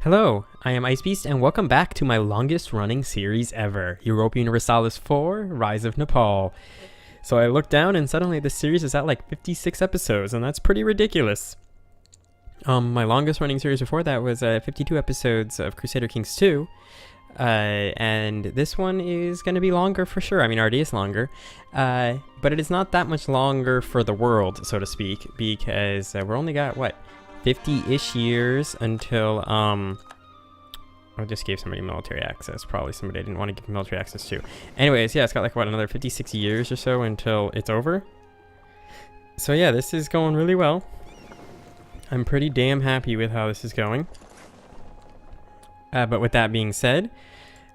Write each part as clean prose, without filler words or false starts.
Hello, I am Icebeast and welcome back to my longest running series ever, Europa Universalis IV, Rise of Nepal. So I looked down and suddenly this series is at like 56 episodes and that's pretty ridiculous. My longest running series before that was 52 episodes of Crusader Kings 2. And this one is going to be longer for sure. I mean, already is longer. But it is not that much longer for the world, so to speak, because we're only got, 50-ish years until, I just gave somebody military access. Probably somebody I didn't want to give military access to. Anyways, yeah, it's got another 56 years or so until it's over. So yeah, this is going really well. I'm pretty damn happy with how this is going. But with that being said,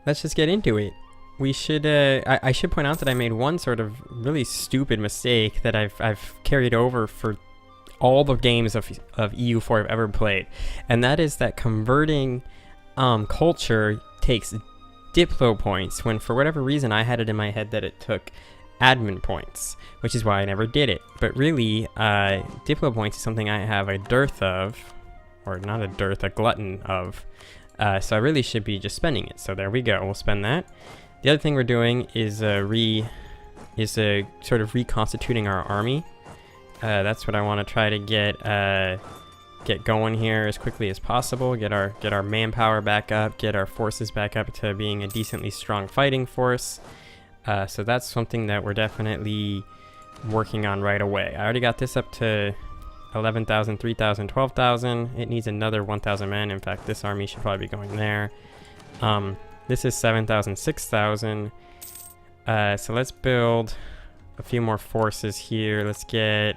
let's just get into it. We should, I should point out that I made one sort of really stupid mistake that I've carried over for all the games of EU4 I've ever played. And that is that converting culture takes Diplo points when for whatever reason I had it in my head that it took admin points, which is why I never did it. But really, Diplo points is something I have a dearth of, or not a dearth, a glutton of. So I really should be just spending it. So there we go. We'll spend that. The other thing we're doing is sort of reconstituting our army. That's what I want to try to get going here as quickly as possible. Get our manpower back up. Get our forces back up to being a decently strong fighting force. So that's something that we're definitely working on right away. I already got this up to 11,000, 3,000, 12,000. It needs another 1,000 men. In fact, this army should probably be going there. This is 7,000, 6,000. So let's build a few more forces here. Let's get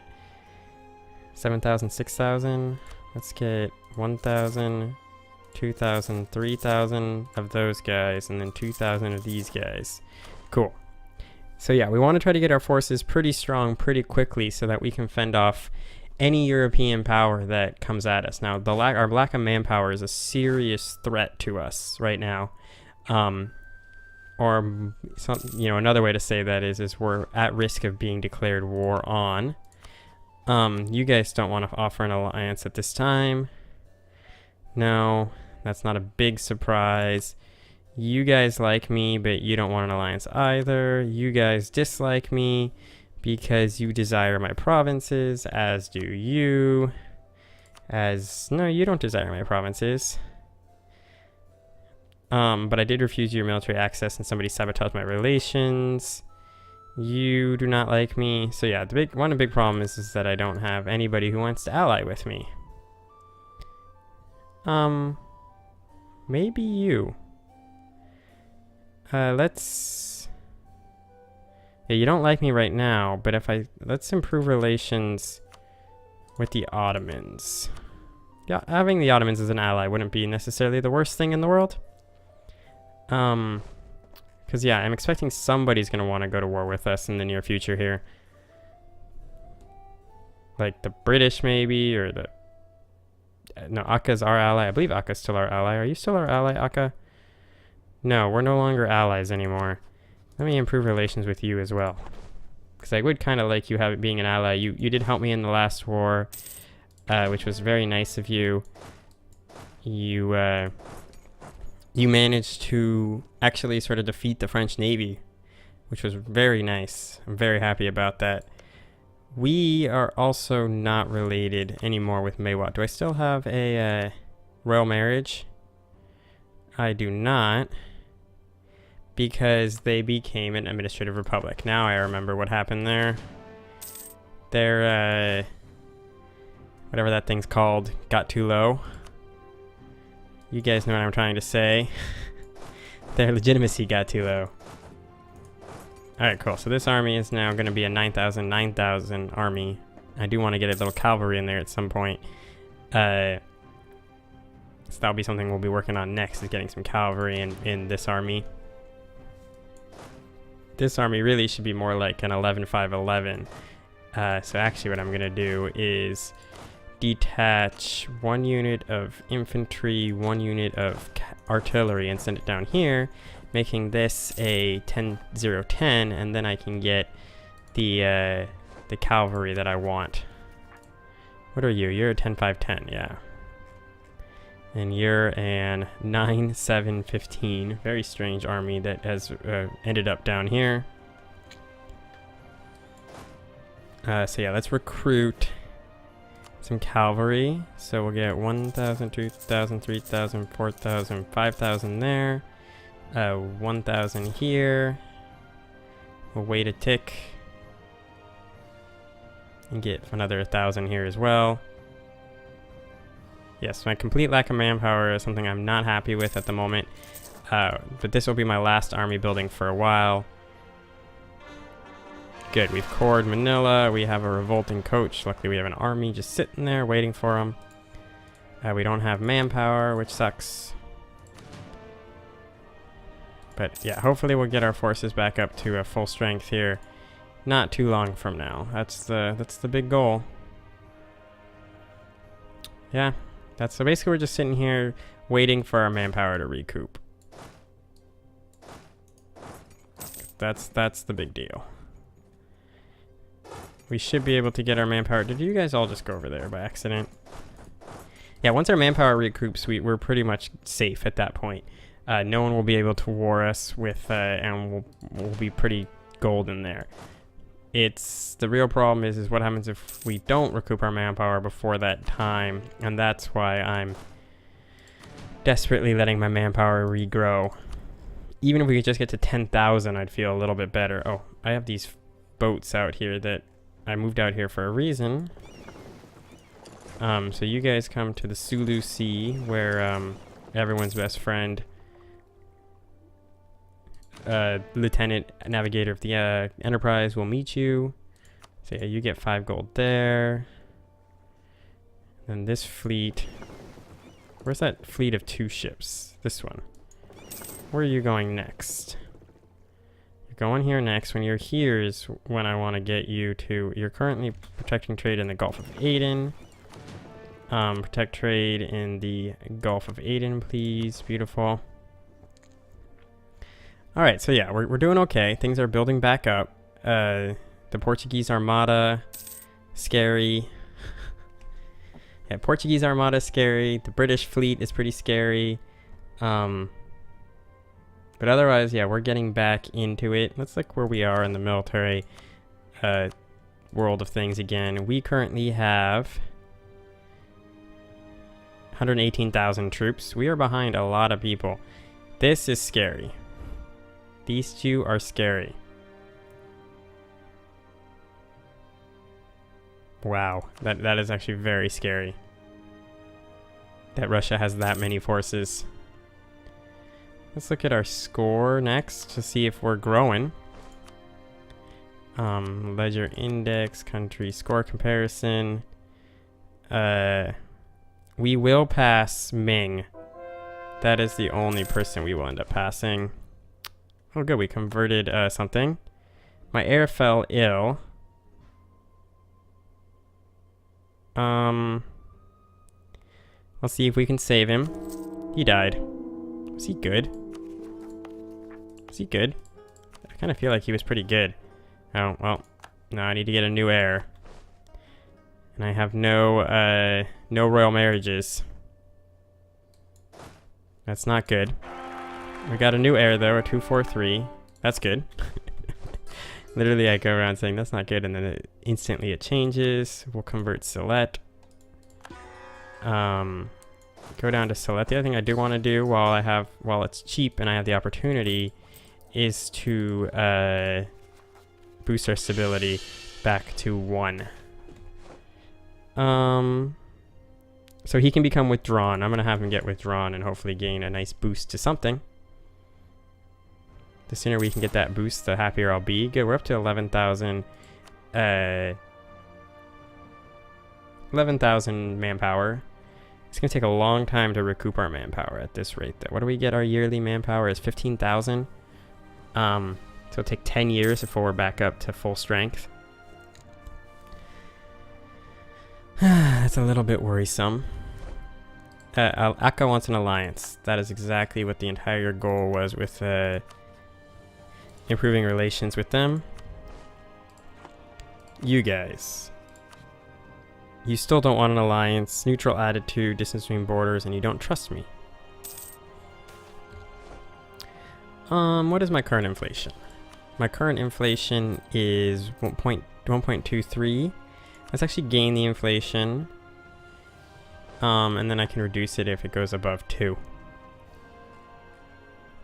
7,000, 6,000. Let's get 1,000, 2,000, 3,000 of those guys, and then 2,000 of these guys. Cool. So yeah, we want to try to get our forces pretty strong pretty quickly so that we can fend off any European power that comes at us. Now, our lack of manpower is a serious threat to us right now. Or another way to say that is we're at risk of being declared war on. You guys don't want to offer an alliance at this time. No, that's not a big surprise. You guys like me, but you don't want an alliance either. You guys dislike me because you desire my provinces, as do you. No, you don't desire my provinces. But I did refuse your military access and somebody sabotaged my relations. You do not like me. So yeah, one of the big problems is that I don't have anybody who wants to ally with me. Maybe you. Yeah, you don't like me right now, but let's improve relations with the Ottomans. Yeah, having the Ottomans as an ally wouldn't be necessarily the worst thing in the world. Because yeah, I'm expecting somebody's going to want to go to war with us in the near future here. Like the British maybe, or no, Akka's our ally. I believe Akka's still our ally. Are you still our ally, Akka? No, we're no longer allies anymore. Let me improve relations with you as well. Because I would kind of like you being an ally. You did help me in the last war, which was very nice of you. You managed to actually sort of defeat the French Navy, which was very nice. I'm very happy about that. We are also not related anymore with Mewat. Do I still have a royal marriage? I do not, because they became an administrative republic. Now I remember what happened there. Their, whatever that thing's called, got too low. You guys know what I'm trying to say. Their legitimacy got too low. Alright, cool. So this army is now going to be a 9,000 army. I do want to get a little cavalry in there at some point. So that'll be something we'll be working on next, is getting some cavalry in this army. This army really should be more like an 11-5-11. So actually what I'm going to do is detach 1 unit of infantry, 1 unit of artillery, and send it down here, making this a 10-0-10, and then I can get the cavalry that I want. What are you? You're a 10-5-10, yeah. And you're an 9-7-15. Very strange army that has ended up down here. So yeah, let's recruit some cavalry. So we'll get 1,000, 2,000, 3,000, 4,000, 5,000 there. 1,000 here. We'll wait a tick. And get another 1,000 here as well. Yes, my complete lack of manpower is something I'm not happy with at the moment. But this will be my last army building for a while. Good, we've cored Manila. We have a revolting coach. Luckily, we have an army just sitting there waiting for him. We don't have manpower, which sucks. But yeah, hopefully we'll get our forces back up to full strength here. Not too long from now. That's the big goal. Yeah, so basically we're just sitting here waiting for our manpower to recoup. That's the big deal. We should be able to get our manpower. Did you guys all just go over there by accident? Yeah, once our manpower recoups, we're pretty much safe at that point. No one will be able to war us with, and we'll be pretty golden there. The real problem is what happens if we don't recoup our manpower before that time, and that's why I'm desperately letting my manpower regrow. Even if we could just get to 10,000, I'd feel a little bit better. Oh, I have these boats out here that I moved out here for a reason. So you guys come to the Sulu Sea, where everyone's best friend, Lieutenant Navigator of the Enterprise, will meet you. So yeah, you get 5 gold there. And this fleet, where's that fleet of 2 ships? This one. Where are you going next? You're going here next. When you're here is when I want to get you to. You're currently protecting trade in the Gulf of Aden. Protect trade in the Gulf of Aden, please. Beautiful. Alright, so yeah, we're doing okay. Things are building back up. The Portuguese Armada, scary. Yeah, Portuguese Armada, scary. The British fleet is pretty scary. But otherwise, yeah, we're getting back into it. Let's look where we are in the military world of things again. We currently have 118,000 troops. We are behind a lot of people. This is scary. These two are scary. Wow, that is actually very scary. That Russia has that many forces. Let's look at our score next to see if we're growing. Ledger index, country score comparison. We will pass Ming. That is the only person we will end up passing. Oh good, we converted something. My heir fell ill. Let's see if we can save him. He died. Was he good? Was he good? I kind of feel like he was pretty good. Oh, well. No, I need to get a new heir. And I have no royal marriages. That's not good. We got a new heir though, a 243. That's good. Literally I go around saying that's not good and then instantly it changes. We'll convert Sylhet. Go down to Sylhet. The other thing I do want to do while it's cheap and I have the opportunity is to boost our stability back to 1. So he can become withdrawn. I'm going to have him get withdrawn and hopefully gain a nice boost to something. The sooner we can get that boost, the happier I'll be. Good, we're up to 11,000 manpower. It's going to take a long time to recoup our manpower at this rate. What do we get? Our yearly manpower is 15,000. So it'll take 10 years before we're back up to full strength. That's a little bit worrisome. Akka wants an alliance. That is exactly what the entire goal was with improving relations with them. You guys. You still don't want an alliance, neutral attitude, distance between borders, and you don't trust me. What is my current inflation? My current inflation is 1.23. Let's actually gain the inflation. And then I can reduce it if it goes above 2.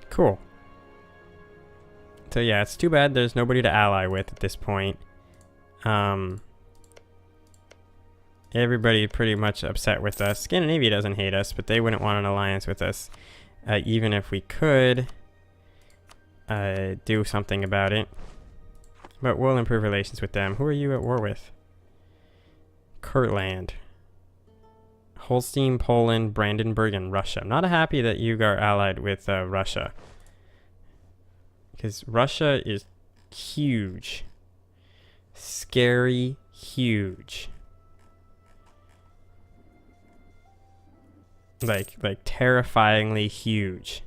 Cool. So yeah, it's too bad there's nobody to ally with at this point. Everybody pretty much upset with us. Scandinavia doesn't hate us, but they wouldn't want an alliance with us. Even if we could do something about it. But we'll improve relations with them. Who are you at war with? Kurland. Holstein, Poland, Brandenburg, and Russia. I'm not happy that you are allied with Russia. Because Russia is huge. Scary huge. Like terrifyingly huge.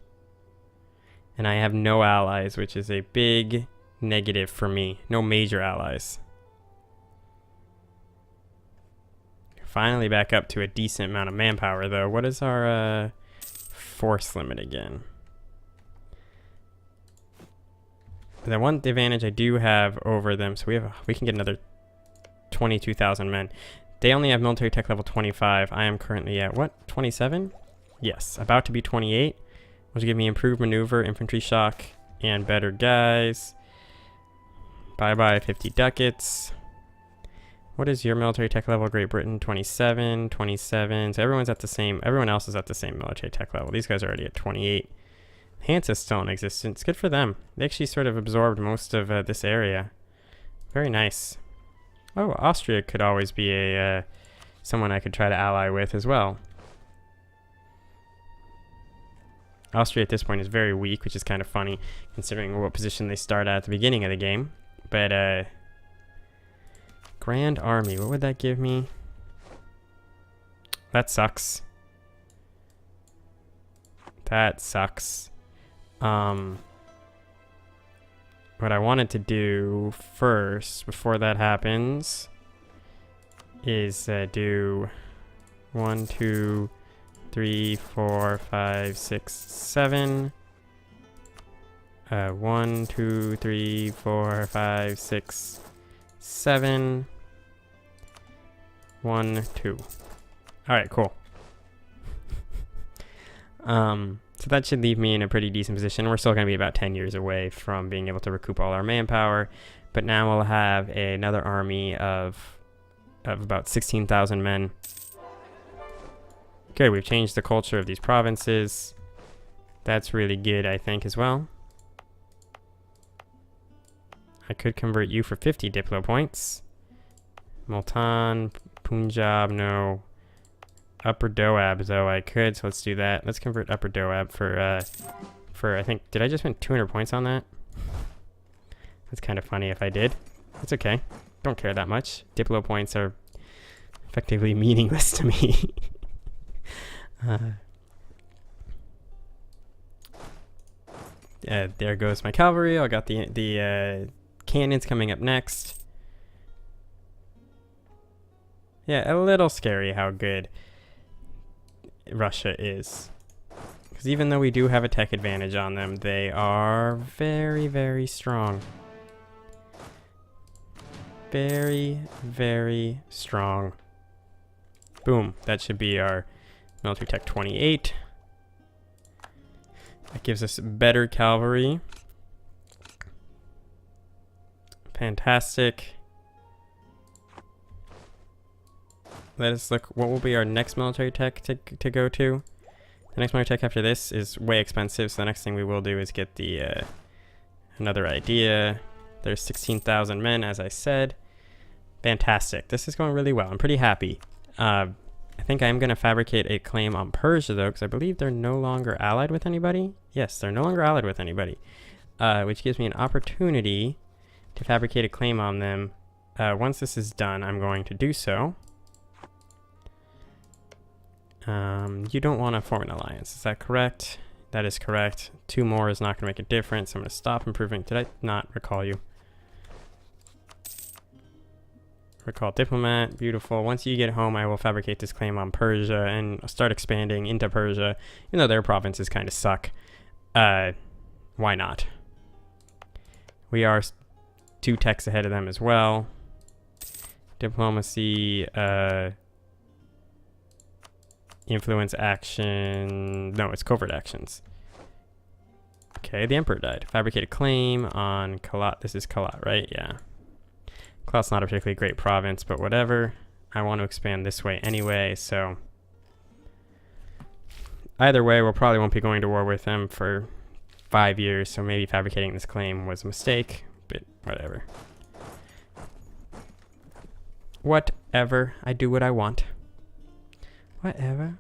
And I have no allies, which is a big negative for me. No major allies. Finally back up to a decent amount of manpower, though. What is our force limit again? The one advantage I do have over them, so we can get another 22,000 men. They only have military tech level 25. I am currently at, what, 27? Yes, about to be 28. Which will give me improved maneuver, infantry shock, and better guys. Bye-bye 50 ducats. What is your military tech level? Great Britain, 27, 27. So everyone else is at the same military tech level. These guys are already at 28. Hansa's still in existence. Good for them. They actually sort of absorbed most of this area. Very nice. Oh, Austria could always be a someone I could try to ally with as well. Austria at this point is very weak, which is kind of funny considering what position they start at the beginning of the game. But Grand Army, what would that give me? That sucks. That sucks. What I wanted to do first, before that happens, is do 1, 2, 3, 4, 5, 6, 7. 1, 2, 3, 4, 5, 6, 7. 1, 2. Alright, cool. So that should leave me in a pretty decent position. We're still going to be about 10 years away from being able to recoup all our manpower. But now we'll have another army of about 16,000 men. Good, we've changed the culture of these provinces. That's really good, I think, as well. I could convert you for 50 Diplo points. Multan, Punjab, no. Upper Doab, though, I could, so let's do that. Let's convert Upper Doab for I think, did I just win 200 points on that? That's kind of funny if I did. It's okay. Don't care that much. Diplo points are effectively meaningless to me. There goes my cavalry. I got the cannons coming up next. Yeah, a little scary how good Russia is. Because even though we do have a tech advantage on them, they are very, very strong. Very, very strong. Boom. That should be our military tech 28. That gives us better cavalry. Fantastic. Let us look, what will be our next military tech to go to? The next military tech after this is way expensive, so the next thing we will do is get the another idea. There's 16,000 men, as I said. Fantastic. This is going really well. I'm pretty happy. I think I am going to fabricate a claim on Persia, though, because I believe they're no longer allied with anybody. Yes, they're no longer allied with anybody, which gives me an opportunity to fabricate a claim on them. Once this is done, I'm going to do so. You don't want to form an alliance, is that correct? That is correct. 2 more is not going to make a difference. I'm going to stop improving. Did I not recall you? Recall diplomat. Beautiful. Once you get home, I will fabricate this claim on Persia and start expanding into Persia. Even though their provinces kind of suck. Why not? We are 2 techs ahead of them as well. Diplomacy, influence action. No, it's covert actions. Okay, the Emperor died. Fabricated claim on Kalat. This is Kalat, right? Yeah. Kalat's not a particularly great province, but whatever. I want to expand this way anyway, so... Either way, we'll probably won't be going to war with them for 5 years, so maybe fabricating this claim was a mistake, but whatever. Whatever, I do what I want. Whatever,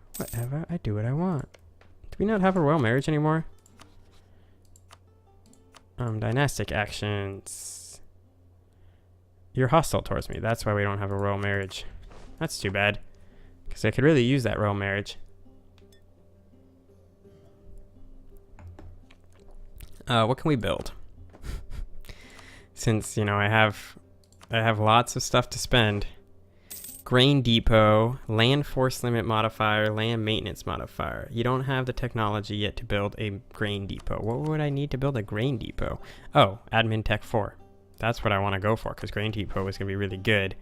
I do what I want. Do we not have a royal marriage anymore? Dynastic actions. You're hostile towards me. That's why we don't have a royal marriage. That's too bad. Because I could really use that royal marriage. What can we build? Since, you know, I have lots of stuff to spend. Grain depot, land force limit modifier, land maintenance modifier. You don't have the technology yet to build a grain depot. What would I need to build a grain depot? Oh, admin tech 4. That's what I want to go for, because grain depot is going to be really good.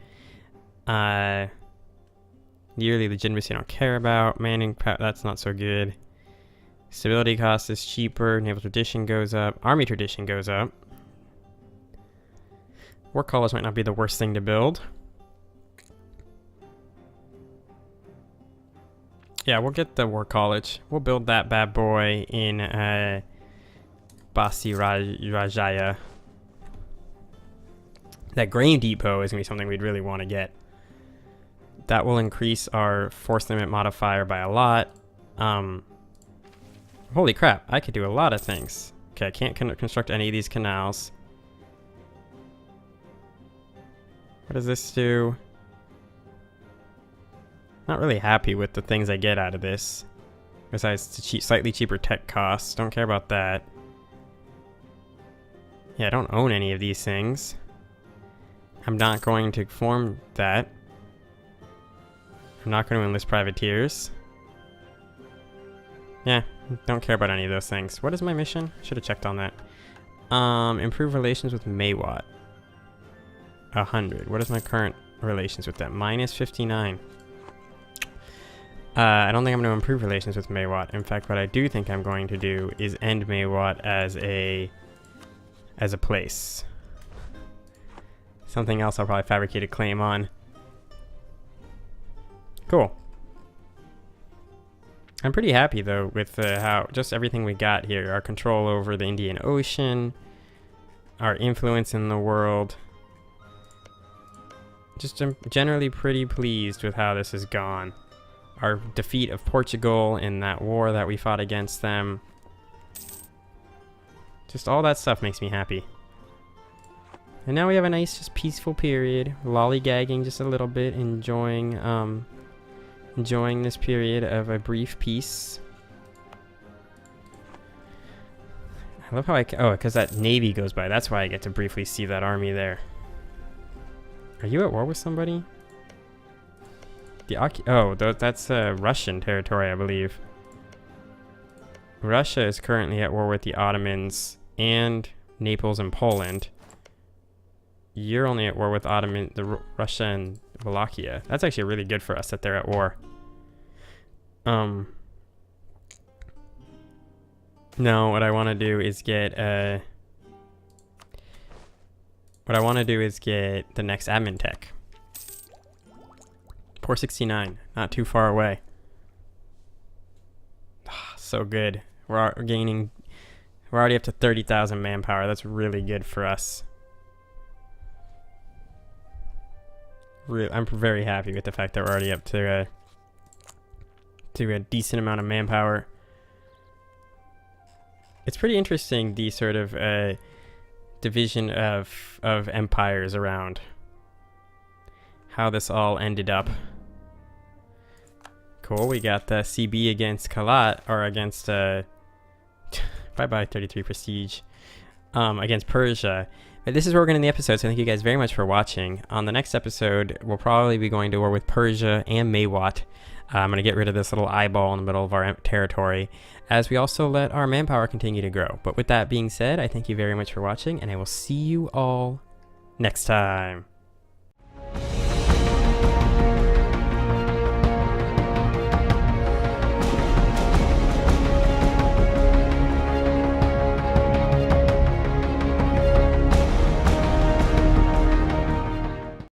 Yearly legitimacy I don't care about. Manning power, that's not so good. Stability cost is cheaper. Naval tradition goes up. Army tradition goes up. War college might not be the worst thing to build. Yeah, we'll get the war college. We'll build that bad boy in Basi Rajaya. That grain depot is going to be something we'd really want to get. That will increase our force limit modifier by a lot. Holy crap, I could do a lot of things. Okay, I can't construct any of these canals. What does this do? Not really happy with the things I get out of this. Besides the slightly cheaper tech costs. Don't care about that. Yeah, I don't own any of these things. I'm not going to form that. I'm not going to enlist privateers. Yeah, don't care about any of those things. What is my mission? Should have checked on that. Improve relations with Maywat. 100. What is my current relations with them? Minus 59. I don't think I'm going to improve relations with Maywat. In fact, what I do think I'm going to do is end Maywat as a place. Something else I'll probably fabricate a claim on. Cool. I'm pretty happy though with how just everything we got here. Our control over the Indian Ocean, our influence in the world. Just I'm generally pretty pleased with how this has gone. Our defeat of Portugal in that war that we fought against them. Just all that stuff makes me happy. And now we have a nice, just peaceful period. Lollygagging just a little bit, enjoying this period of a brief peace. I love how because that navy goes by. That's why I get to briefly see that army there. Are you at war with somebody? That's Russian territory, I believe. Russia is currently at war with the Ottomans and Naples and Poland. You're only at war with Russia and Wallachia. That's actually really good for us that they're at war. No, what I want to do is get the next admin tech. 469, not too far away. So good. We're already up to 30,000 manpower. That's really good for us. I'm very happy with the fact that we're already up to a decent amount of manpower. It's pretty interesting, the sort of division of empires around. How this all ended up. Cool, we got the CB against Kalat, or against bye-bye 33 prestige. Against Persia. But this is where we're going to end the episode, so thank you guys very much for watching. On the next episode, we'll probably be going to war with Persia and Mewat. I'm going to get rid of this little eyeball in the middle of our territory, as we also let our manpower continue to grow. But with that being said, I thank you very much for watching, and I will see you all next time.